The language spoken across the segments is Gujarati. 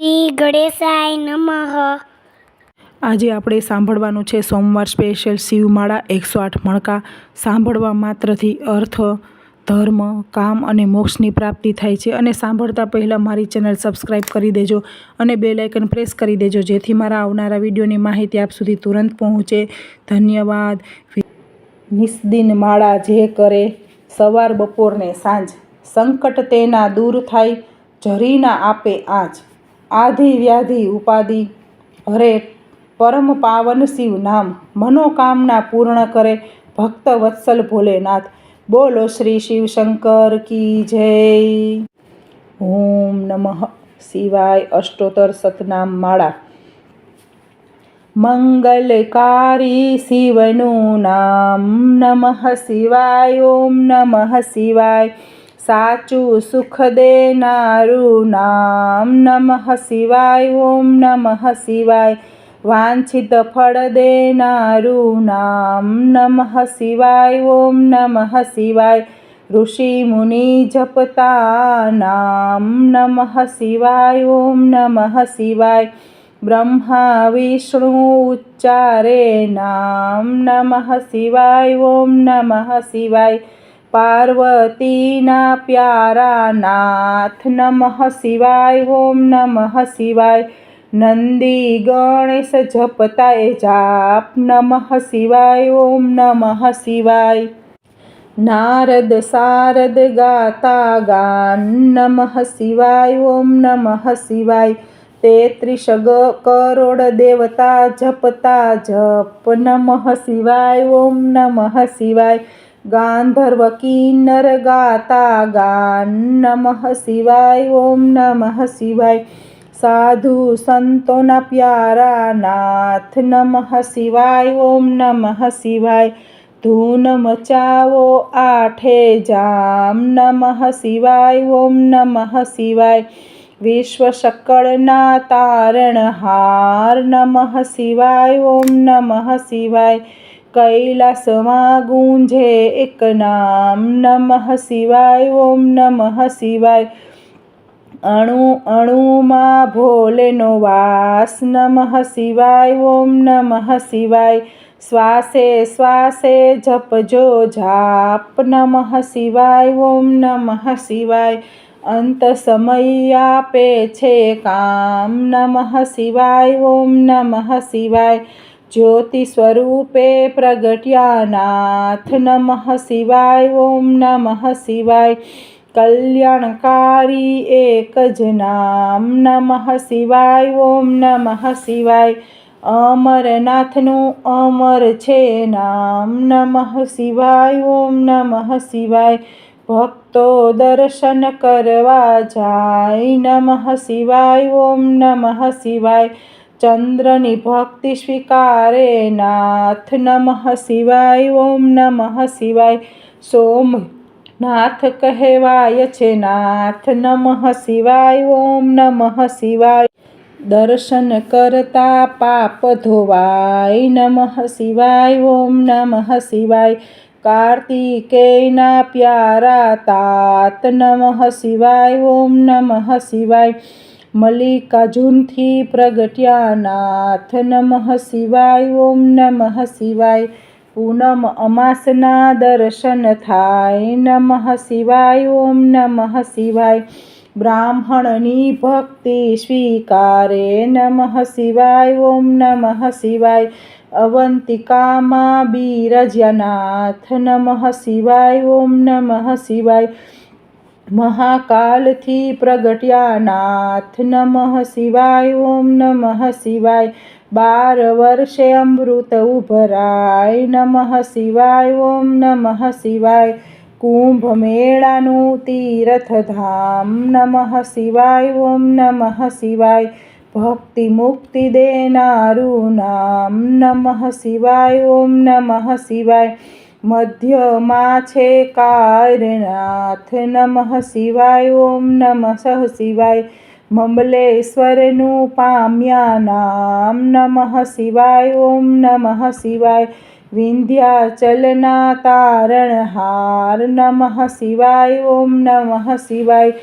શ્રી ગણેશાય નમઃ। આજે આપણે સાંભળવાનું છે સોમવાર સ્પેશિયલ શિવમાળા 108 મણકા। સાંભળવા માત્રથી અર્થ, ધર્મ, કામ અને મોક્ષની પ્રાપ્તિ થાય છે। અને સાંભળતા પહેલાં મારી ચેનલ સબસ્ક્રાઈબ કરી દેજો અને બેલ આઇકન પ્રેસ કરી દેજો, જેથી મારા આવનારા વિડીયોની માહિતી આપ સુધી તુરંત પહોંચે। ધન્યવાદ। નિસ્દિન માળા જે કરે, સવાર બપોર ને સાંજ, સંકટ તેના દૂર થાય, જરીના આપે આજ। આધિ વ્યાધિ ઉપાધિ હરે, પરમ પાવન શિવ નામ, મનોકામના પૂર્ણ કરે, ભક્ત વત્સલ ભોલેનાથ। બોલો શ્રી શિવશંકર કી જય। ઓમ નમઃ શિવાય। અષ્ટોત્તર સતનામ માળા। મંગલકારી શિવનું નામ, નમઃ શિવાય। ઓમ નમઃ શિવાય। સાચું સુખ દેનારું નામ, નમઃ શિવાય। ઓમ નમઃ શિવાય। વાંછિત ફળ દેનારું નામ, નમઃ શિવાય। ઓમ નમઃ શિવાય। ઋષિ મુનિ જપતા નામ, નમઃ શિવાય। ઓમ નમઃ શિવાય। બ્રહ્મા વિષ્ણુ ઉચ્ચારે નામ, નમઃ શિવાય। ઓમ નમઃ શિવાય। પાર્વતીના પ્યારા નાથ, નમઃ શિવાય। ઓમ નમઃ શિવાય। નંદી ગણેશ જપતા એ જાપ, નમઃ શિવાય। ઓમ નમઃ શિવાય। નારદ સારદ ગાતા ગાન, નમઃ શિવાય। ઓમ નમઃ શિવાય। 33 કરોડ દેવતા જપતા જપ, નમઃ શિવાય। ઓમ નમઃ શિવાય। ગાંધર્વ કિન્નર ગાતા ગાન, નમઃ શિવાય। ઓમ નમઃ શિવાય। સાધુ સંતોના પ્યારા નાથ, નમઃ શિવાય। ઓમ નમઃ શિવાય। ધૂન મચાવો આઠે જામ, નમઃ શિવાય। ઓમ નમઃ શિવાય। વિશ્વ સકળના તારણહાર, નમઃ શિવાય। ઓમ નમઃ શિવાય। કૈલાસમાં ગુંજે એક નામ, નમઃ શિવાય। ઓમ નમઃ શિવાય। અણુ અણુમાં ભોલેનો વાસ, નમઃ શિવાય। ઓમ નમઃ શિવાય। શ્વાસે શ્વાસે જપજો જાપ, નમઃ શિવાય। ઓમ નમઃ શિવાય। અંત સમય આપે છે કામ, નમઃ શિવાય। ઓમ નમઃ શિવાય। જ્યોતિ સ્વરૂપે પ્રગટ્યા નાથ, નમઃ શિવાય। ઓમ નમઃ શિવાય। કલ્યાણકારી એક જ નામ, નમઃ શિવાય। ઓમ નમઃ શિવાય। અમરનાથનું અમર છે નામ, નમઃ શિવાય। ઓમ નમઃ શિવાય। ભક્તો દર્શન કરવા જાય, નમઃ શિવાય। ઓમ નમઃ શિવાય। ચંદ્રની ભક્તિ સ્વીકારે નાથ, નમઃ શિવાય। ઓમ નમઃ શિવાય। સોમનાથ કહેવાય છે નાથ, નમઃ શિવાય। ઓમ નમઃ શિવાય। દર્શન કરતા પાપ ધોવાય, નમઃ શિવાય। ઓમ નમઃ શિવાય। કાર્તિકેયના પ્યારા તાત, નમઃ શિવાય। ઓમ નમઃ શિવાય। મલ્લિકાર્જુનથી પ્રગટ્યા નાથ, નમઃ શિવાય। ઓમ નમઃ શિવાય। પૂનમ અમાસના દર્શન થાય, નમઃ શિવાય। ઓમ નમઃ શિવાય। બ્રાહ્મણની ભક્તિ સ્વીકારે, નમઃ શિવાય। ઓમ નમઃ શિવાય। અવંતિકામાં બિરાજ્યા નાથ, નમઃ શિવાય। ઓમ નમઃ શિવાય। મહાકાલથી પ્રગટ્યા નાથ, નમઃ શિવાય। ઓમ નમઃ શિવાય। 12 વર્ષે અમૃત ઉભરાય, નમઃ શિવાય। ઓમ નમઃ શિવાય। કુંભ મેળાનું તીર્થધામ, નમઃ શિવાય। ઓમ નમઃ શિવાય। ભક્તિ મુક્તિ દેનારું નામ, નમઃ શિવાય। ઓમ નમઃ શિવાય। મધ્યમાં છે કાયરનાથ, નમઃ શિવાય। ઓમ નમઃ શિવાય। મમલેશ્વરનું પામ્યા નામ, નમઃ શિવાય। ઓમ નમઃ શિવાય। વિંધ્યાચલના તારણહાર, નમઃ શિવાય। ઓમ નમઃ શિવાય।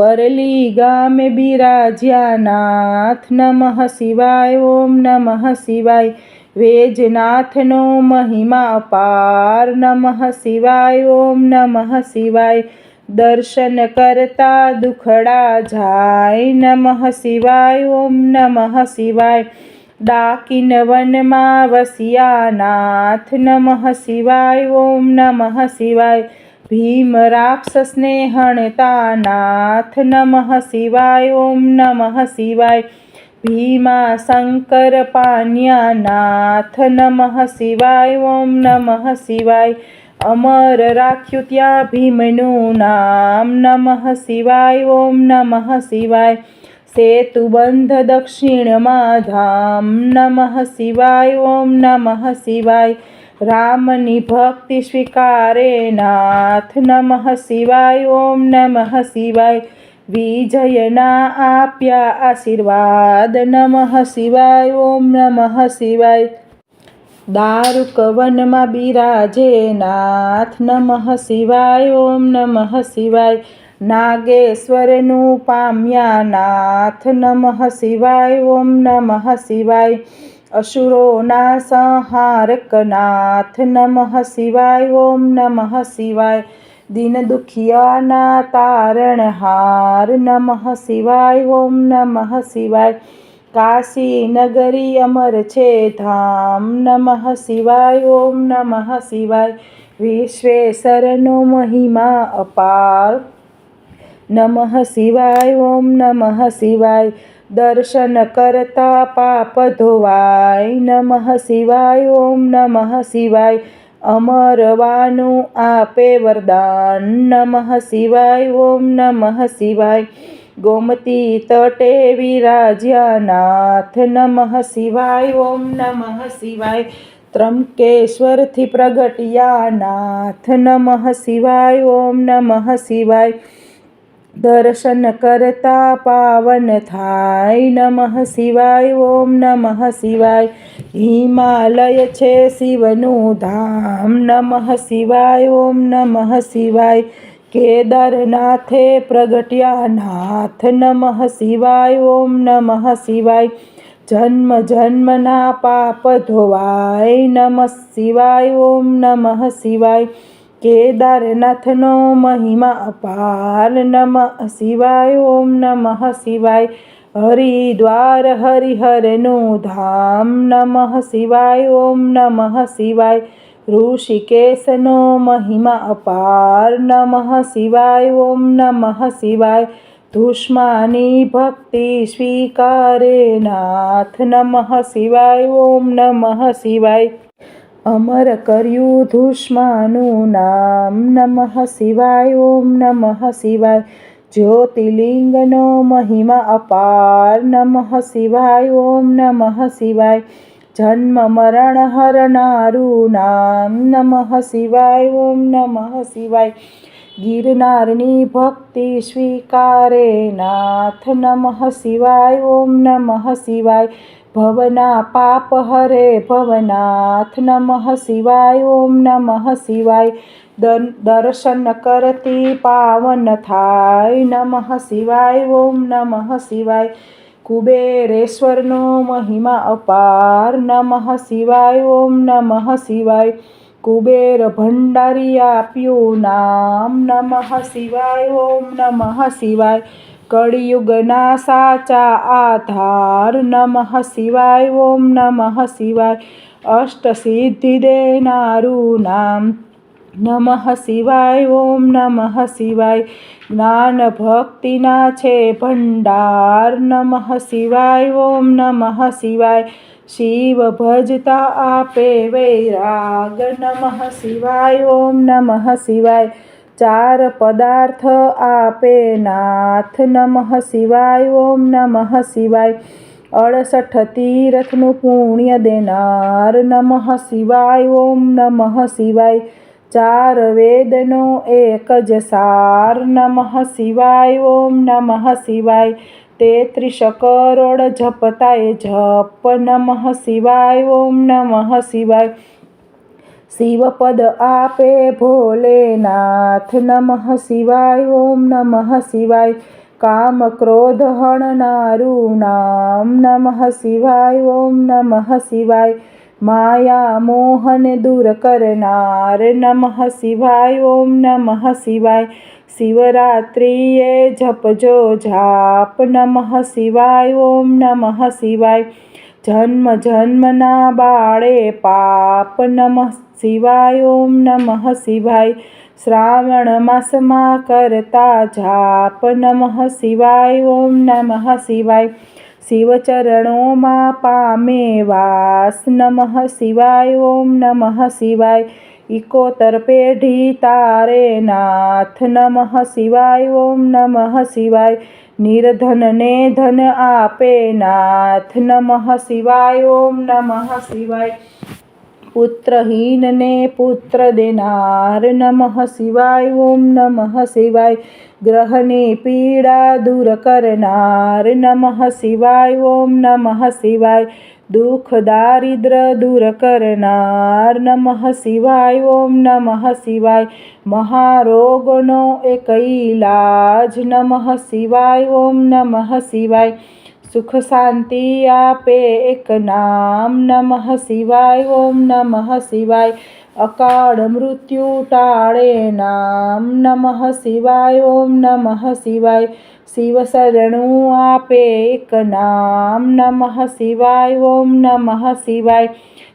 પરલી ગામે બિરાજ્યા નાથ નમઃ શિવાય ઓમ નમઃ શિવાય વેજનાથનો મહિમા અપાર નમઃ શિવાય ઓમ નમઃ શિવાય દર્શન કરતા દુખડા જાય નમઃ શિવાય ઓમ નમઃ શિવાય ડાકીન વનમાં વસ્યા નાથ નમઃ શિવાય ઓમ નમઃ શિવાય ભીમ રાક્ષસને હણતા નાથ નમઃ શિવાય ઓમ નમઃ શિવાય ભીમા શંકર પાન્યા નાથ નમઃ શિવાય ઓમ નમઃ શિવાય અમર રાખ્યું ત્યાં ભીમનું નામ નમઃ શિવાય ઓમ નમઃ શિવાય સેતુબંધ દક્ષિણમાં ધામ નમઃ શિવાય ઓમ નમઃ શિવાય રામની ભક્તિ સ્વીકારે નાથ નમઃ શિવાય ઓમ નમઃ શિવાય વિજયના આપ્યા આશીર્વાદ નમઃ શિવાય ઓમ નમઃ શિવાય દારૂક વનમાં બિરાજે નાથ નમઃ શિવાય ઓમ નમઃ શિવાય નાગેશ્વરનું પામ્યા નાથ નમઃ શિવાય ઓમ નમઃ શિવાય અસુરોના સંહારક નાથ નમઃ શિવાય ઓમ નમઃ શિવાય દીન દુખિયાના તારણહાર નમઃ શિવાય ઓમ નમઃ શિવાય કાશી નગરી અમર છે ધામ નમઃ શિવાય ઓમ નમઃ શિવાય વિશ્વેશ્વરનો મહિમા અપાર નમઃ શિવાય ઓમ નમઃ શિવાય દર્શન કરતા પાપ ધોવાય નમઃ શિવાય ઓમ નમઃ શિવાય અમરવાનું આપે વરદાન નમઃ શિવાય ઓમ નમઃ શિવાય ગોમતી તટે વિરાજ્યા નાથ નમઃ શિવાય ઓમ નમઃ શિવાય ત્રંકેશ્વરથી પ્રગટ્યા નાથ નમઃ શિવાય ઓમ નમઃ શિવાય દર્શન કરતા પાવન થાય નમઃ શિવાય ઓમ નમઃ શિવાય હિમાલય છે શિવનું ધામ નમઃ શિવાય ઓમ નમઃ શિવાય કેદારનાથે પ્રગટ્યા નાથ નમઃ શિવાય ઓમ નમઃ શિવાય જન્મ જન્મના પાપ ધોવાય નમઃ શિવાય ઓમ નમઃ શિવાય કેદારનાથનો મહિમા અપાર નમઃ શિવાય ઓમ નમઃ શિવાય હરિદ્વાર હરિહરનું ધામ નમઃ શિવાય ઓમ નમઃ શિવાય ઋષિકેશનો મહિમા અપાર નમઃ શિવાય ઓમ નમઃ શિવાય ધુષ્માની ભક્તિ સ્વીકારે નાથ નમઃ શિવાય ઓમ નમઃ શિવાય અમર કર્યું ધુષ્માનું નામ નમઃ શિવાય ઓમ નમઃ શિવાય જ્યોતિર્લિંગનો મહિમા અપાર નમઃ શિવાય ઓમ નમઃ શિવાય જન્મ મરણ હરનારું નામ નમઃ શિવાય ઓમ નમઃ શિવાય ગિરનારની ભક્તિ સ્વીકારે નાથ નમઃ શિવાય ઓમ નમઃ શિવાય ભવના પાપ હરે ભવનાથ નમઃ શિવાય ઓમ નમઃ શિવાય દર્શન કરતી પાવન થાય નમઃ શિવાય ઓમ નમઃ શિવાય કુબેરેશ્વરનો મહિમા અપાર નમઃ શિવાય ઓમ નમઃ શિવાય કુબેર ભંડારી આપ્યું નામ નમઃ શિવાય ઓમ નમઃ શિવાય કળિયુગના સાચા આધાર નમઃ શિવાય ઓમ નમઃ શિવાય અષ્ટસિદ્ધિ દેનારું નામ નમઃ શિવાય ઓમ નમઃ શિવાય જ્ઞાન ભક્તિના છે ભંડાર નમઃ શિવાય ઓમ નમઃ શિવાય શિવ ભજતા આપે વૈરાગ નમઃ શિવાય ઓમ નમઃ શિવાય ચાર પદાર્થ આપે નાથ નમઃ શિવાય ઓમ નમઃ શિવાય 68 તીર્થનું પુણ્ય દેનાર નમઃ શિવાય ઓમ નમઃ શિવાય ચાર વેદનો એક જ સાર નમઃ શિવાય ઓમ નમઃ શિવાય 33 કરોડ જપતાય જપ નમઃ શિવાય ઓમ નમઃ શિવાય શિવપદ આપે ભોલેનાથ નમઃ શિવાય ઓમ નમઃ શિવાય કામ ક્રોધ હણનારું નામ નમઃ શિવાય. ઓમ નમઃ શિવાય. માયા મોહન દૂર કરનાર નમઃ શિવાય. ઓમ નમઃ શિવાય. શિવરાત્રિએ જપજો જાપ નમઃ શિવાય. ઓમ નમઃ શિવાય. જન્મ જન્મના બાળે પાપ નમઃ શિવાય. ઓમ નમઃ શિવાય. શ્રાવણ માસમાં કરતા જાપ નમઃ શિવાય. ઓમ નમઃ શિવાય. શિવચરણોમાં પામે વાસ નમઃ શિવાય. ઓમ નમઃ શિવાય. 71 પેઢી તારે નાથ નમઃ શિવાય. ઓમ નમઃ શિવાય. નિર્ધનને ધન આપે નાથ નમઃ શિવાય. ઓમ નમઃ શિવાય. પુત્રહીનને પુત્ર દેનાર નમઃ શિવાય. ઓમ નમઃ શિવાય. ગ્રહની પીડા દૂર કરનાર નમઃ શિવાય. ઓમ નમઃ શિવાય. દુઃખ દારિદ્ર દૂર કરનાર નમઃ શિવાય. ઓમ નમઃ શિવાય. મહારોગનો એક ઈલાજ નમઃ શિવાય. ઓમ નમઃ શિવાય. સુખ શાંતિ આપે એક નામ નમઃ શિવાય. ઓમ નમઃ શિવાય. અકાળ મૃત્યુ ટાળે નામ નમઃ શિવાય. ઓમ નમઃ શિવાય. શિવ શરણું આપે એક નામ નમઃ શિવાય. ઓમ નમઃ શિવાય.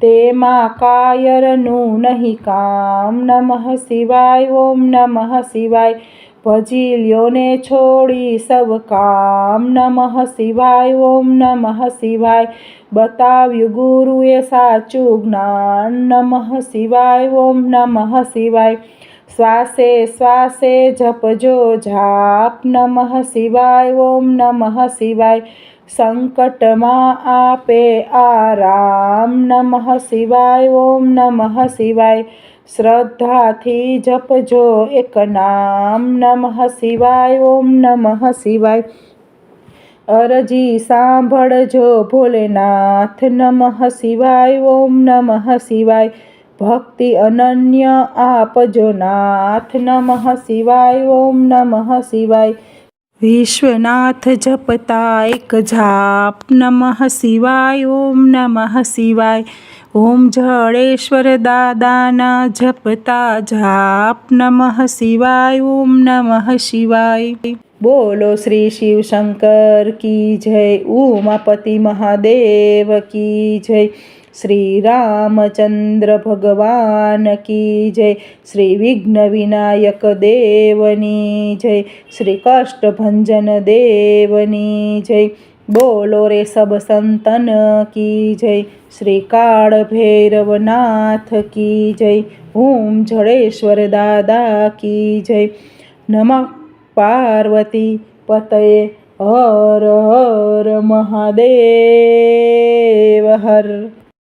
તેમાં કાયરનું નહીં કામ નમઃ શિવાય. ઓમ નમઃ શિવાય. ભજી લ્યોને છોડી સૌ કામ નમઃ શિવાય. ઓમ નમઃ શિવાય. બતાવ્યું ગુરુએ સાચું જ્ઞાન નમઃ શિવાય. ઓમ નમઃ શિવાય. શ્વાસે શ્વાસે જપજો જાપ નમઃ શિવાય. ઓમ નમઃ શિવાય. સંકટમાં આપે આરામ નમઃ શિવાય. ઓમ નમઃ શિવાય. શ્રદ્ધાથી જપજો એક નામ નમઃ શિવાય. ઓમ નમઃ શિવાય. અરજી સાંભળજો ભોલેનાથ નમઃ શિવાય. ઓમ નમઃ શિવાય. ભક્તિ અનન્ય આપજો નાથ નમઃ શિવાય. ઓમ નમઃ શિવાય. વિશ્વનાથ જપતા એક જાપ નમઃ શિવાય. ઓમ નમઃ શિવાય. ઓમ જડેશ્વર દાદાના જપતા જાપ નમઃ શિવાય. ઓમ નમઃ શિવાય. બોલો શ્રી શિવ શંકર કી જય. ઉમાપતિ મહાદેવ કી જય. શ્રી રામચંદ્ર ભગવાન કી જય. શ્રી વિઘ્ન વિનાયક દેવની જય. શ્રી કષ્ટભંજન દેવની જય. બોલો રે સબ સંતન કી જય. શ્રી કાળ ભૈરવનાથ કી જય. ઓમ જડેશ્વર દાદા કી જય. નમઃ પાર્વતી પતયે. હર હર મહાદેવ હર.